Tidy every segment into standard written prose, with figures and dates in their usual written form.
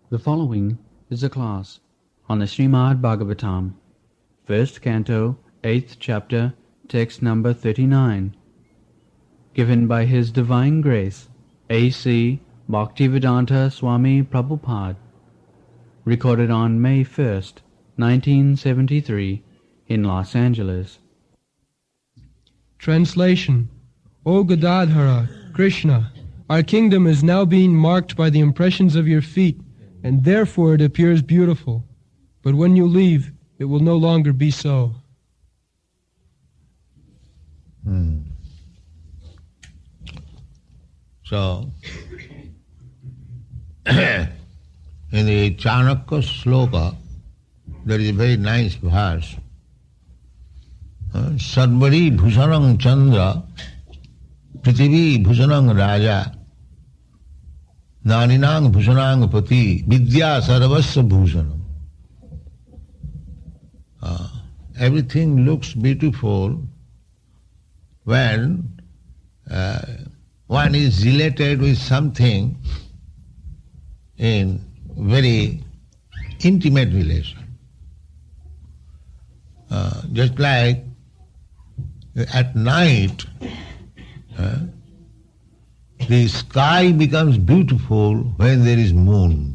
The following is a class on the Srimad Bhagavatam, 1st Canto, 8th Chapter, text number 39, given by His Divine Grace, A.C. Bhaktivedanta Swami Prabhupada, recorded on May 1st, 1973, in Los Angeles. Translation. O Gadadhara, Krishna, our kingdom is now being marked by the impressions of your feet, and therefore it appears beautiful. But when you leave, it will no longer be so. So, in the Chanakya sloka, there is a very nice verse. Sarvari bhushanam chandra, prithivi bhushanam raja, naninang bhushanang pati, vidya sarvasya bhushanam. Everything looks beautiful when one is related with something in very intimate relation. Just like at night, the sky becomes beautiful when there is moon.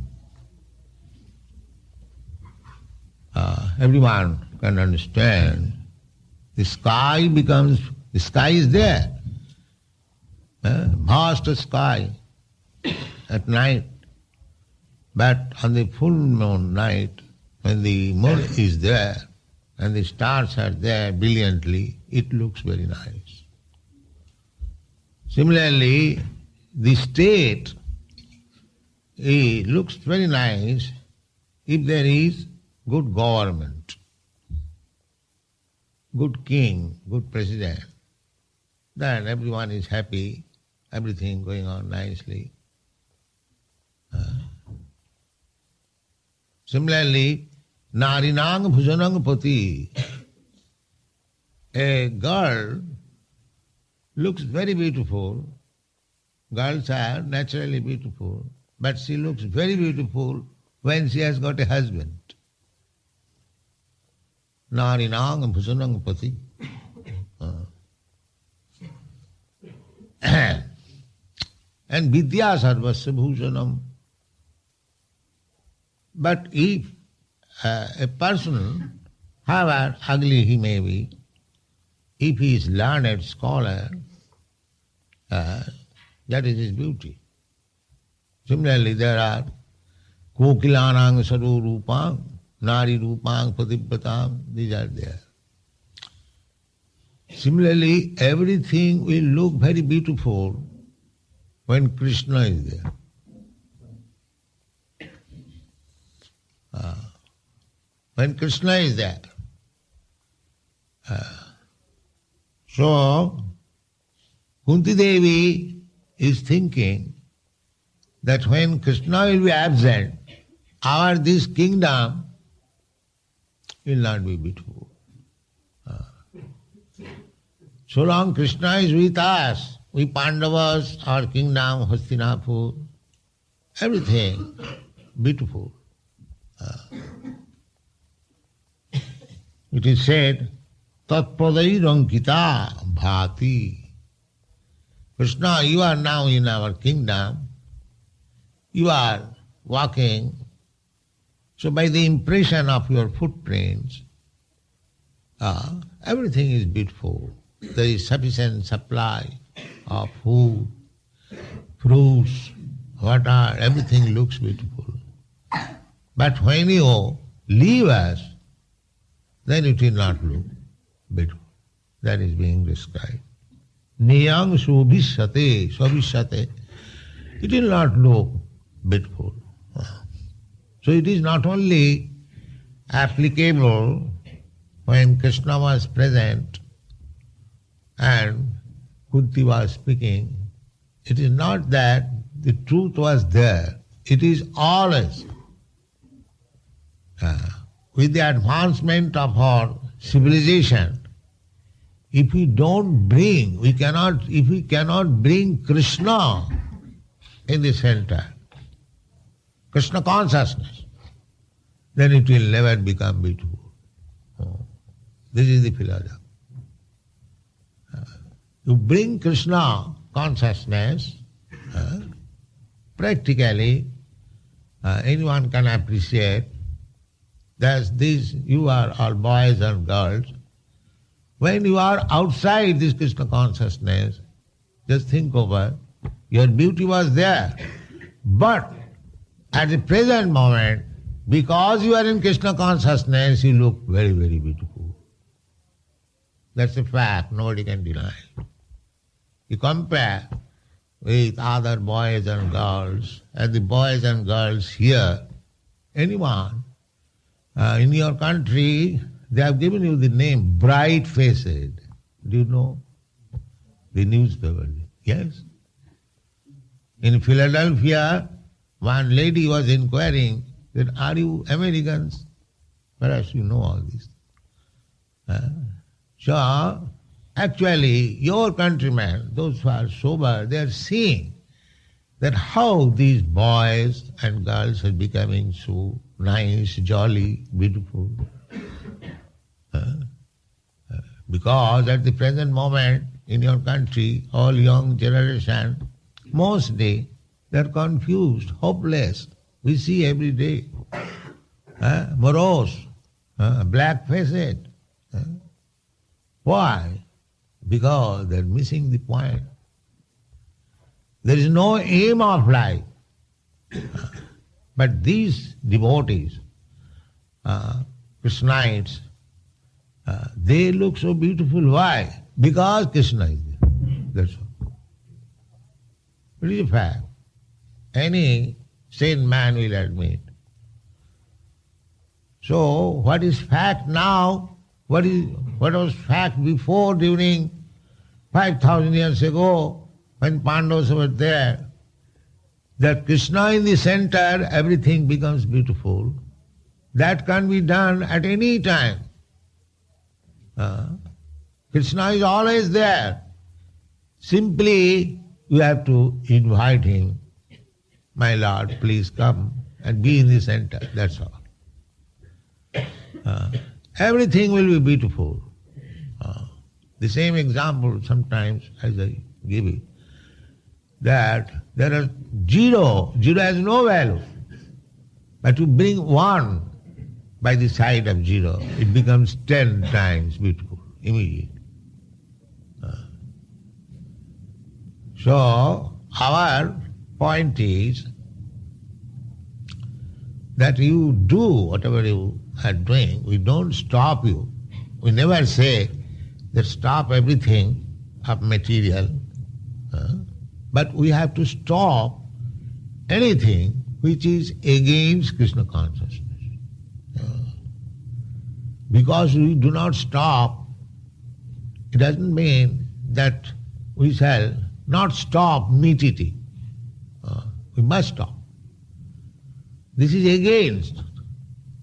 Everyone can understand. The sky is there. Vast sky at night. But on the full moon night, when the moon is there and the stars are there brilliantly, it looks very nice. Similarly, the state looks very nice if there is good government, good king, good president. Then everyone is happy, everything going on nicely. Similarly, narinang bhujanang pati. A girl looks very beautiful. Girls are naturally beautiful, but she looks very beautiful when she has got a husband. Narinang bhujanang pati. And vidya sarvasya bhushanam. But if a person, however ugly he may be, if he is learned scholar, that is his beauty. Similarly, there are kokilanang saru rupang, nari rupang patibhatam, these are there. Similarly, everything will look very beautiful when Krishna is there. When Krishna is there. So, Kunti Devi is thinking that when Krishna will be absent, this kingdom will not be beautiful. So long Krishna is with us, we Pandavas, our kingdom, Hastinapur, everything beautiful. It is said, Tatpadairankita bhati. Krishna, you are now in our kingdom, you are walking, so by the impression of your footprints, everything is beautiful. There is sufficient supply of food, fruits, water, everything looks beautiful. But when you leave us, then it will not look beautiful. That is being described. Niyang subhishyate, it will not look beautiful. So it is not only applicable when Krishna was present and Kunti was speaking. It is not that the truth was there. It is always. With the advancement of our civilization, if we cannot bring Krishna in the center, Krishna consciousness, then it will never become beautiful. This is the philosophy. You bring Krishna consciousness, practically anyone can appreciate that you are all boys and girls. When you are outside this Krishna consciousness, just think over, your beauty was there. But at the present moment, because you are in Krishna consciousness, you look very, very beautiful. That's a fact, nobody can deny. You compare with other boys and girls, and the boys and girls here, anyone, in your country, they have given you the name bright-faced. Do you know? The newspaper. Yes? In Philadelphia, one lady was inquiring that, are you Americans? Perhaps you know all this. So, actually, your countrymen, those who are sober, they are seeing that how these boys and girls are becoming so nice, jolly, beautiful. Because at the present moment in your country, all young generation, mostly they are confused, hopeless. We see every day. Morose, black-faced. Why? Because they are missing the point. There is no aim of life. But these devotees, Krishnites, they look so beautiful. Why? Because Krishna is there. That's all. It is a fact. Any sane man will admit. So, what is fact now? What was fact before, during 5,000 years ago, when Pandavas were there? That Krishna in the center, everything becomes beautiful. That can be done at any time. Krishna is always there. Simply, you have to invite him. My Lord, please come and be in the center. That's all. Everything will be beautiful. The same example sometimes, as I give it, that there are zero. Zero has no value. But you bring one by the side of zero, it becomes 10 times beautiful, immediately. So, our point is that you do whatever you are doing. We don't stop you. We never say that stop everything of material. But we have to stop anything which is against Krishna consciousness. Because we do not stop, it doesn't mean that we shall not stop meat eating. We must stop. This is against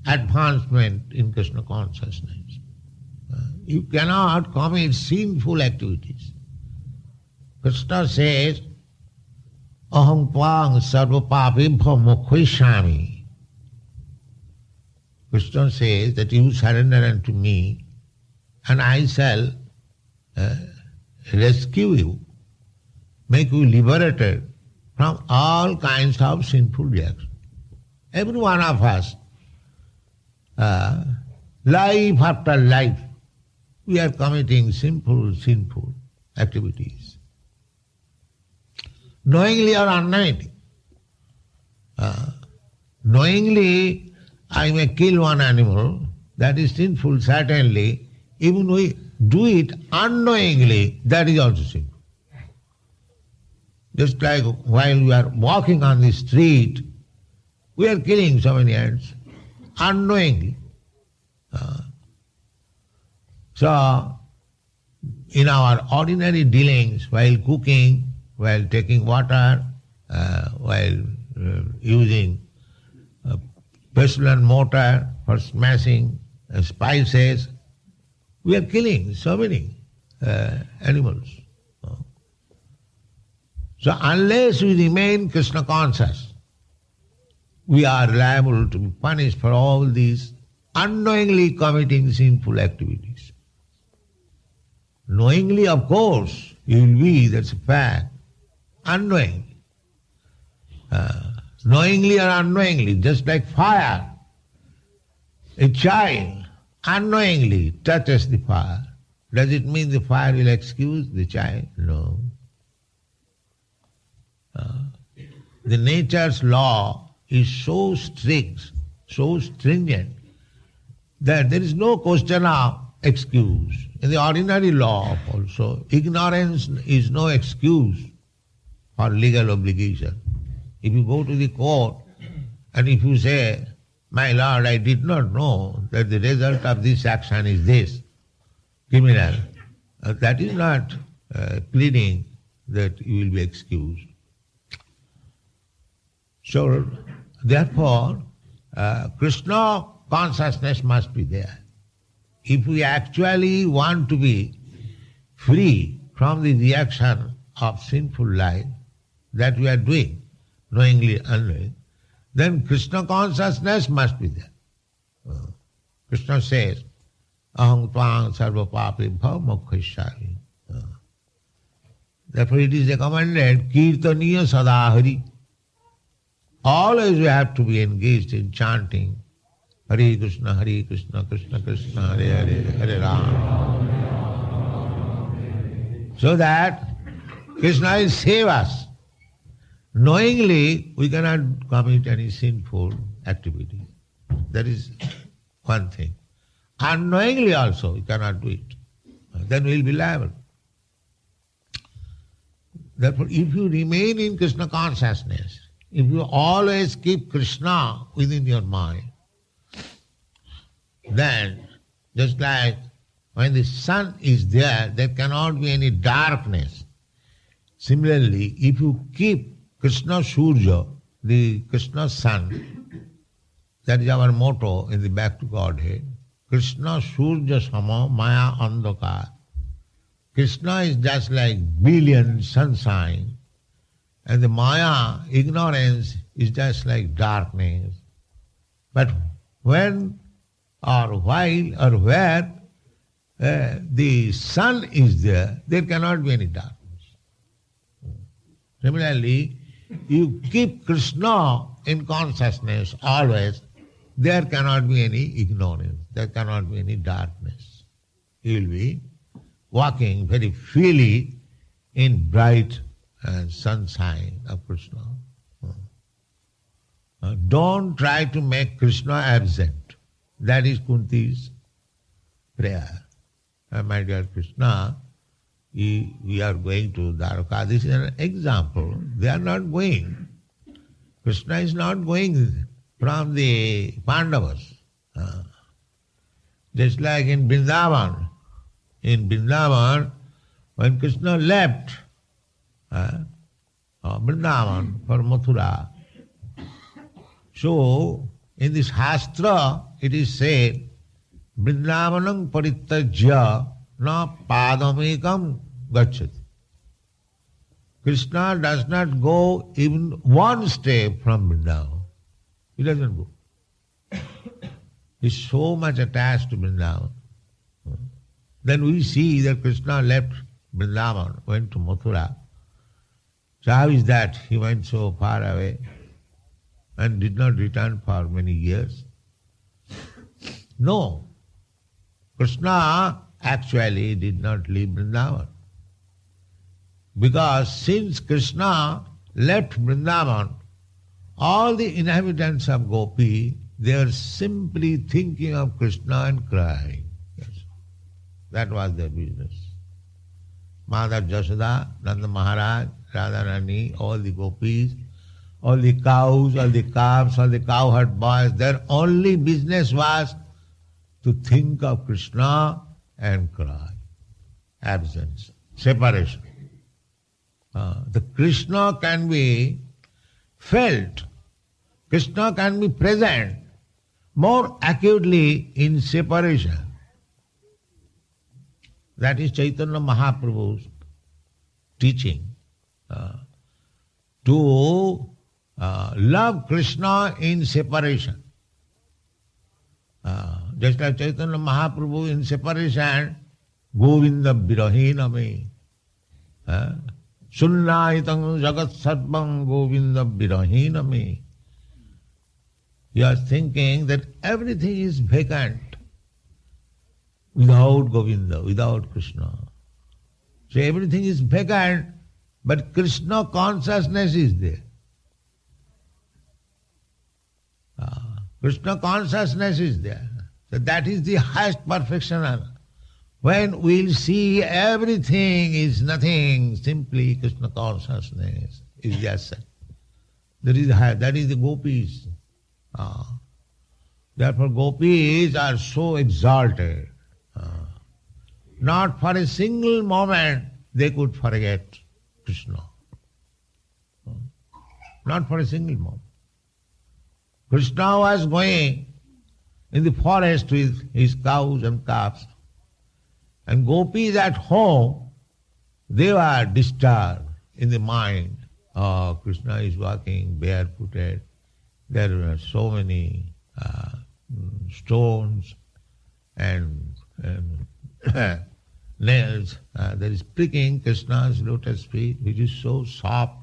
advancement in Krishna consciousness. You cannot commit sinful activities. Krishna says, Aham tvang sarva papibhya mokshaami. Krishna says that you surrender unto me and I shall rescue you, make you liberated from all kinds of sinful reactions. Every one of us, life after life, we are committing sinful activities. Knowingly or unknowingly. Knowingly, I may kill one animal, that is sinful certainly. Even we do it unknowingly, that is also sinful. Just like while we are walking on the street, we are killing so many ants unknowingly. So, in our ordinary dealings, while cooking, while taking water, while using pestle and mortar for smashing spices, we are killing so many animals. So unless we remain Krishna conscious, we are liable to be punished for all these unknowingly committing sinful activities. Knowingly, of course, you will be, that's a fact. Unknowingly. Knowingly or unknowingly, just like fire. A child unknowingly touches the fire. Does it mean the fire will excuse the child? No. The nature's law is so strict, so stringent, that there is no question of excuse. In the ordinary law also, ignorance is no excuse for legal obligation. If you go to the court and if you say, my lord, I did not know that the result of this action is this, criminal, that is not pleading that you will be excused. So, therefore, Krishna consciousness must be there. If we actually want to be free from the reaction of sinful life that we are doing, knowingly, unknowingly, then Krishna consciousness must be there. Krishna says, aham tvang sarva papebhyo mokshayami. Therefore it is recommended, kirtaniya sadahari. Always we have to be engaged in chanting Hare Krishna, Krishna Krishna, Hare Hare, Hare Rama. So that Krishna will save us. Knowingly, we cannot commit any sinful activity. That is one thing. Unknowingly also, we cannot do it. Then we will be liable. Therefore, if you remain in Krishna consciousness, if you always keep Krishna within your mind, then just like when the sun is there cannot be any darkness. Similarly, if you keep Krishna Surya, the Krishna sun, that is our motto in the Back to Godhead, Krishna Surya Sama Maya Andhakar. Krishna is just like brilliant sunshine, and the Maya, ignorance, is just like darkness. But when or while or where the sun is there cannot be any darkness. Similarly, you keep Krishna in consciousness always, there cannot be any ignorance, there cannot be any darkness. You will be walking very freely in bright sunshine of Krishna. Don't try to make Krishna absent. That is Kunti's prayer. My dear Krishna, we are going to Dwarka. This is an example. They are not going. Krishna is not going from the Pandavas. Just like in Vrindavan. In Vrindavan, when Krishna left Vrindavan for Mathura, so in this Shastra it is said, Vrindavanam parityajya na padamekam gacchati. Krishna does not go even one step from Vrindavan. He doesn't go. He is so much attached to Vrindavan. Then we see that Krishna left Vrindavan, went to Mathura. So how is that? He went so far away and did not return for many years. No. Krishna actually did not leave Vrindavan. Because since Krishna left Vrindavan, all the inhabitants of Gopi, they are simply thinking of Krishna and crying. Yes. That was their business. Mother Jashoda, Nanda Maharaj, Radharani, all the Gopis, all the cows, all the calves, all the cowherd boys, their only business was to think of Krishna and cry. Absence, separation. The Krishna can be felt, Krishna can be present more acutely in separation. That is Chaitanya Mahaprabhu's teaching. To love Krishna in separation. Just like Chaitanya Mahaprabhu in separation, Govinda Virahiname. Sunnaitam Jagat Sarvam Govinda Virahiname. You are thinking that everything is vacant without Govinda, without Krishna. So everything is vacant, but Krishna consciousness is there. Krishna consciousness is there. So that is the highest perfection. When we'll see everything is nothing, simply Krishna consciousness is the asset. That is the gopis. Therefore gopis are so exalted. Not for a single moment they could forget Krishna. Not for a single moment. Krishna was going in the forest with his cows and calves, and gopis at home, they were disturbed in the mind. Oh, Krishna is walking barefooted. There were so many stones and nails. There is pricking Krishna's lotus feet, which is so soft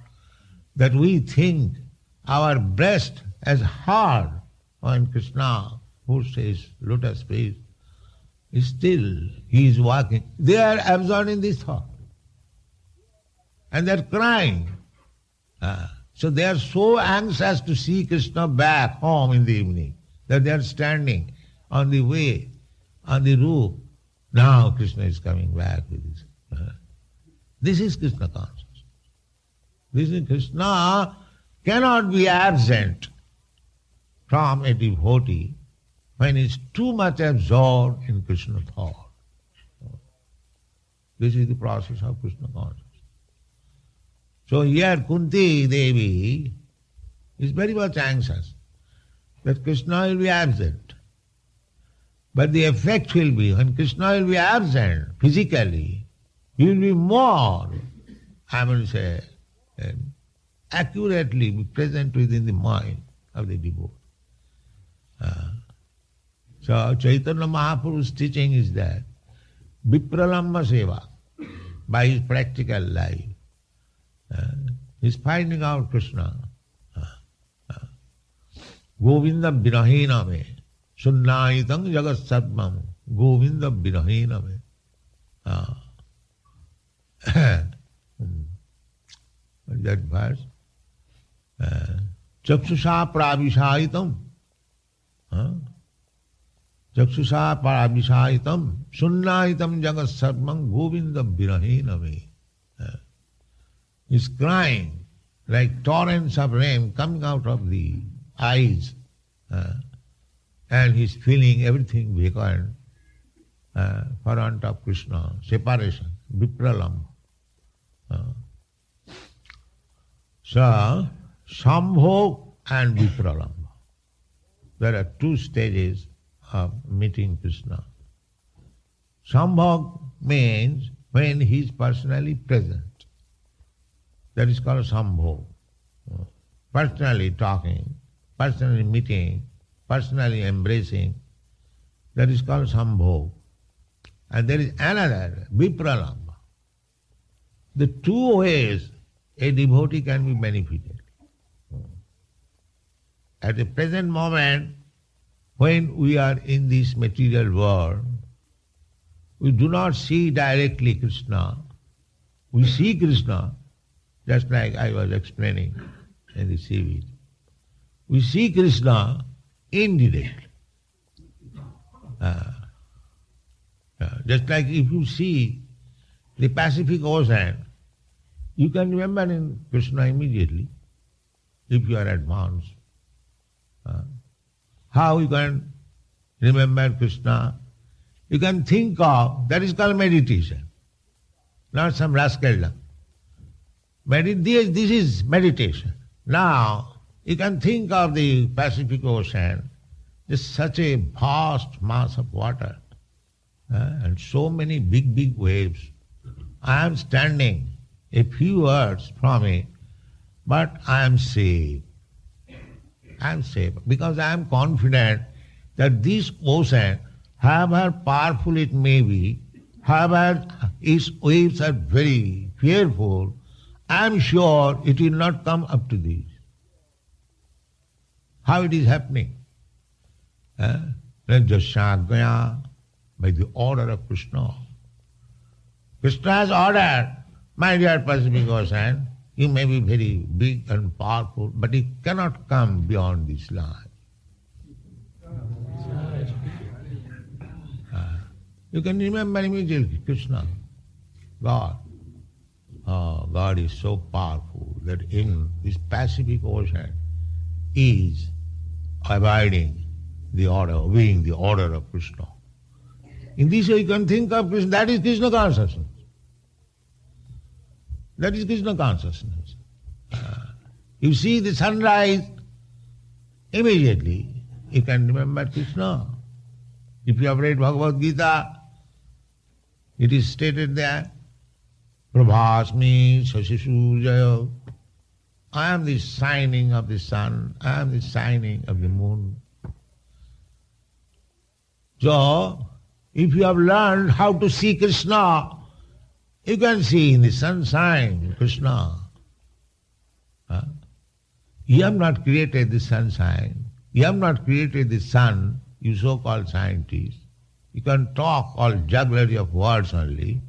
that we think our breast as hard when Krishna puts his lotus feet. Still, he is walking. They are absorbed in this thought. And they are crying. So they are so anxious to see Krishna back home in the evening that they are standing on the way, on the roof. Now Krishna is coming back with this. This is Krishna consciousness. This is Krishna cannot be absent from a devotee when he is too much absorbed in Krishna thought. This is the process of Krishna consciousness. So here Kunti Devi is very much anxious that Krishna will be absent. But the effect will be, when Krishna will be absent physically, he will be more, I will say, accurately be present within the mind of the devotee. So Chaitanya Mahaprabhu's teaching is that Vipralamba Seva, by his practical life, is finding out Krishna. Govinda Virahina me, Sunnaitam Jagat Sarvam, Govinda Virahina me. That verse. Chakshusha Pravishayitam. Chakshusha Pravishayitam, Sunnaitam Jagat Sarvam, Govinda Virahina me. He's crying like torrents of rain coming out of the eyes, and he's feeling everything vacant for want of Krishna, separation, vipralam. So, Sambhog and vipralam. There are two stages of meeting Krishna. Sambhog means when he is personally present. That is called Sambhog. Personally talking, personally meeting, personally embracing, that is called Sambhog. And there is another, Vipralamba. The two ways a devotee can be benefited. At the present moment, when we are in this material world, we do not see directly Krishna. We see Krishna, just like I was explaining in the seaweed. We see Krishna indirectly. Just like if you see the Pacific Ocean, you can remember in Krishna immediately, if you are advanced. How you can remember Krishna? You can think of, that is called meditation, not some rascaldom. This is meditation. Now, you can think of the Pacific Ocean, just such a vast mass of water, and so many big waves. I am standing a few yards from it, but I am safe. I am safe because I am confident that this ocean, however powerful it may be, however its waves are very fearful, I am sure it will not come up to this. How it is happening? Jasagya, by the order of Krishna. Krishna has ordered, my dear Pacific Ocean, you may be very big and powerful, but you cannot come beyond this line. You can remember immediately Krishna, God. Oh, God is so powerful that in this Pacific Ocean is abiding the order, obeying the order of Krishna. In this way you can think of Krishna, that is Krishna consciousness. That is Krishna consciousness. You see the sunrise, immediately you can remember Krishna. If you have read Bhagavad Gita, it is stated there, Prabhasmi Sashishu Jaya. I am the shining of the sun, I am the shining of the moon. So, if you have learned how to see Krishna, you can see in the sunshine Krishna. You have not created the sunshine, you have not created the sun, you so-called scientists. You can talk all jugglery of words only,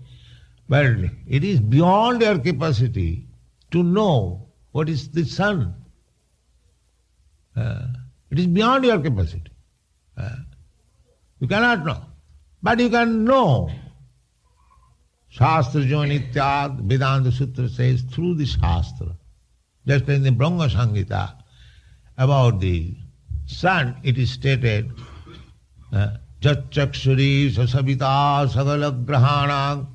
but it is beyond your capacity to know what is the sun. It is beyond your capacity. You cannot know. But you can know. Shastra Jonityad, Vedanta Sutra says, through the Shastra. Just in the Brahma Samhita, about the sun, it is stated, Chachakshuri Sasavita Sagala Grahanang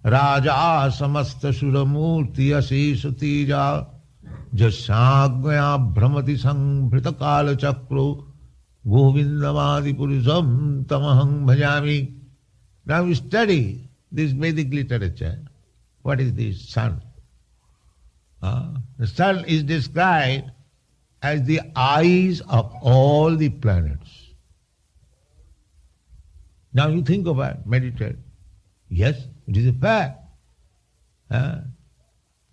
Raja Samasta Suramurti Asisa Tija Jasagya Brahmati Sangrita Kala Chakro Govindamadi Purusam Tamahang Bhajami. Now we study this Vedic literature. What is the sun? The sun is described as the eyes of all the planets. Now you think about it, meditate. Yes, it is a fact.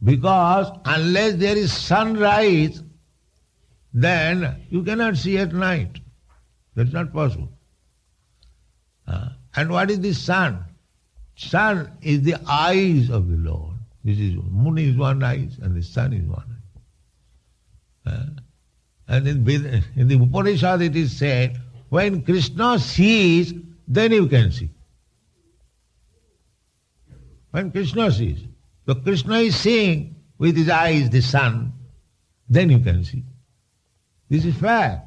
Because unless there is sunrise, then you cannot see at night. That's not possible. And what is the sun? Sun is the eyes of the Lord. This is moon is one eye and the sun is one eye. And in the Upanishad it is said, when Krishna sees, then you can see. When Krishna sees. So Krishna is seeing with his eyes the sun, then you can see. This is fact.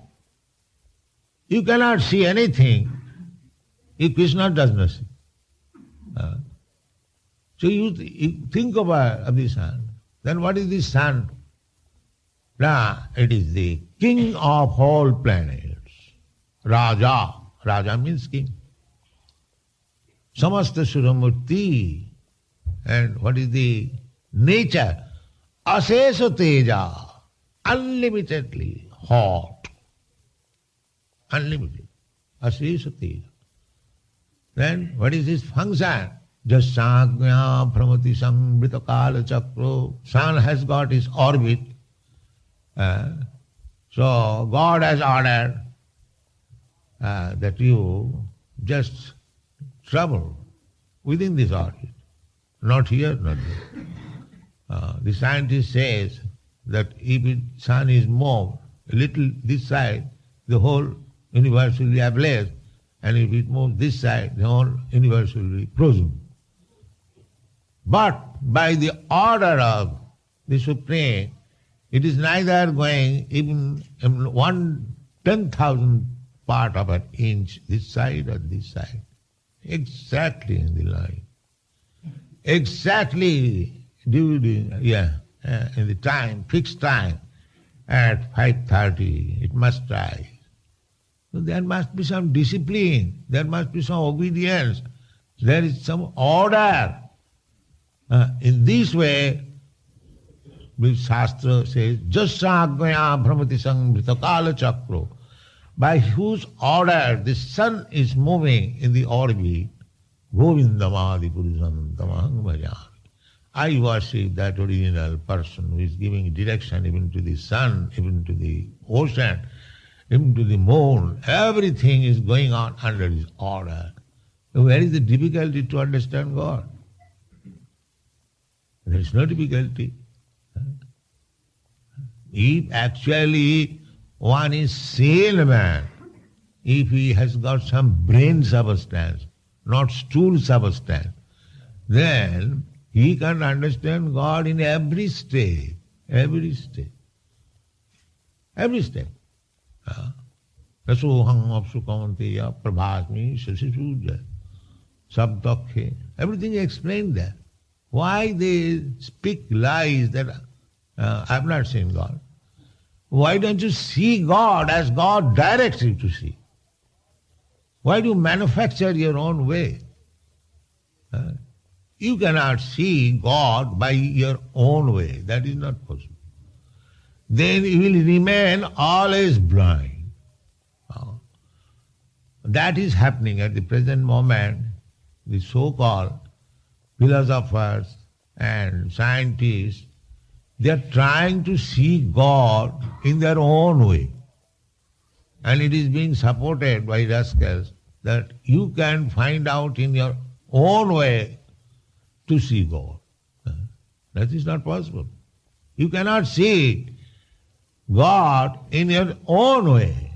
You cannot see anything if Krishna does not see. So you think about the sun. Then what is the sun? It is the king of all planets. Raja. Raja means king. Samasta Suramurti. And what is the nature? Asesa Teja. Unlimitedly hot. Unlimited. Asesa Teja. Then what is his function? Jasagya Pramati Sambrita Kala Chakro. Sun has got his orbit. So God has ordered that you just travel within this orbit. Not here, not there. The scientist says that if the sun is moved a little this side, the whole universe will be ablaze. And if it moves this side, the whole universe will be frozen. But by the order of the Supreme, it is neither going even 1/10,000th part of an inch this side or this side. Exactly in the line. Exactly in the time, fixed time, at 5:30, it must rise. So there must be some discipline, there must be some obedience, there is some order. In this way, which Shastra says, Jasagmaya Brahmati Sangrita Kala Chakro, by whose order the sun is moving in the orbit, Govindamadi Purusam Tamahang Bhajami. I worship that original person who is giving direction even to the sun, even to the ocean, even to the moon. Everything is going on under his order. So where is the difficulty to understand God? There is no difficulty. If actually one is sane man, if he has got some brain substance, not stool substance, then he can understand God in every state, every state. Every state. Rasohang apsukamanteya prabhasmi sasisuja sabdakhe. Everything is explained there. Why they speak lies that I have not seen God? Why don't you see God as God directs you to see? Why do you manufacture your own way? You cannot see God by your own way. That is not possible. Then you will remain always blind. That is happening at the present moment. The so-called philosophers and scientists, they are trying to see God in their own way. And it is being supported by rascals that you can find out in your own way to see God. That is not possible. You cannot see God in your own way.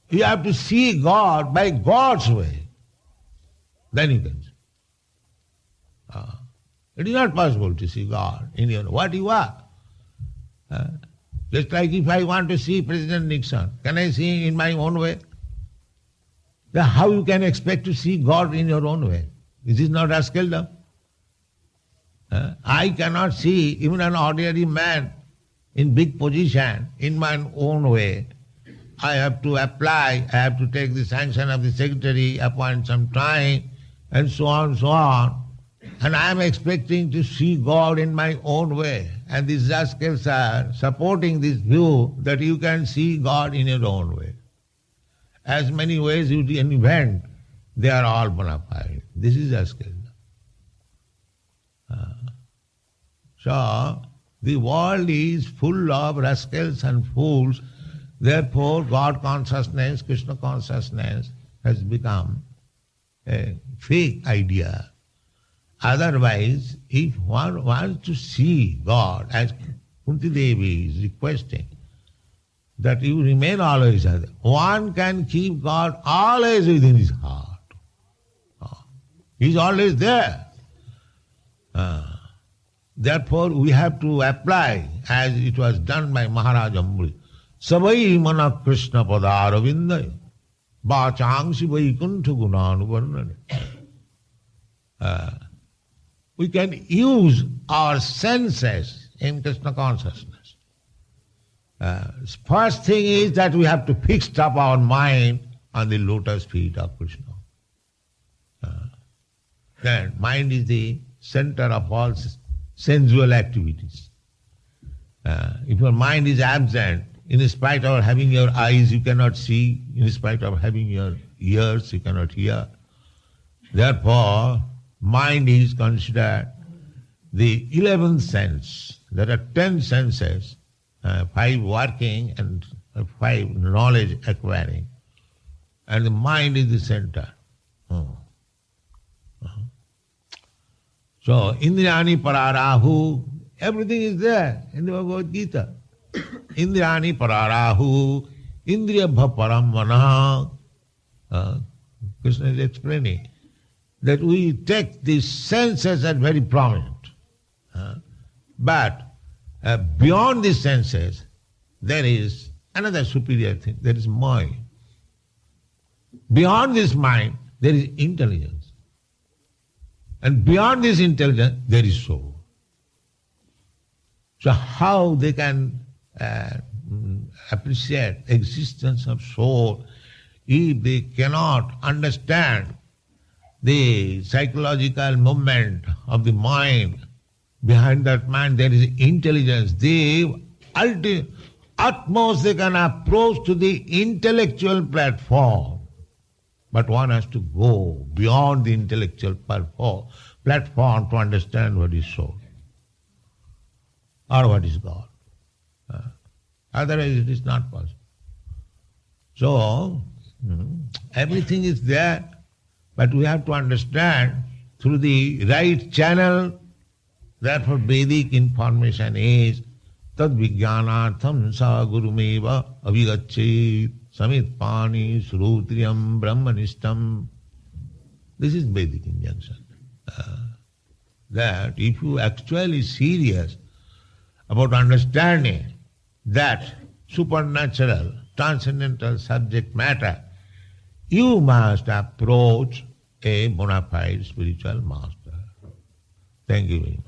You have to see God by God's way. Then you can see. It is not possible to see God in your what you are. Just like if I want to see President Nixon, can I see in my own way? Then how you can expect to see God in your own way? This is not rascaldom. I cannot see even an ordinary man in big position in my own way. I have to apply, I have to take the sanction of the secretary, appoint some time, and so on, so on. And I am expecting to see God in my own way. And these rascals are supporting this view that you can see God in your own way. As many ways you invent, they are all bona fide. This is rascaldom. So, the world is full of rascals and fools. Therefore, God consciousness, Krishna consciousness has become a fake idea. Otherwise, if one wants to see God, as Kunti Devi is requesting, that you remain always as one can keep God always within his heart. He is always there. Therefore, we have to apply, as it was done by Maharaj Ambri, Savai mana Krishna padaravinday, Bachangsi Vaikuntha Gunanuvarnane. We can use our senses in Krishna consciousness. First thing is that we have to fix up our mind on the lotus feet of Krishna. Then mind is the center of all sensual activities. If your mind is absent, in spite of having your eyes, you cannot see. In spite of having your ears, you cannot hear. Therefore, mind is considered the 11th sense. There are 10 senses, 5 working and 5 knowledge acquiring. And the mind is the center. So, Indriyani pararahu, everything is there in the Bhagavad Gita. Indriyani pararahu, indriyabha paramana. Krishna is explaining that we take these senses as very prominent. But beyond these senses, there is another superior thing, there is mind. Beyond this mind, there is intelligence. And beyond this intelligence, there is soul. So how they can appreciate existence of soul if they cannot understand the psychological movement of the mind Behind that mind there is intelligence. The utmost they can approach to the intellectual platform. But one has to go beyond the intellectual platform to understand what is soul or what is God. Otherwise it is not possible. So, everything is there, but we have to understand through the right channel. Therefore Vedic information is tad vijnanartham sa gurumeva avigacchit samit pani srutriyam brahmanistam. This is Vedic injunction. That if you actually serious about understanding that supernatural, transcendental subject matter, you must approach a bona fide spiritual master. Thank you very much.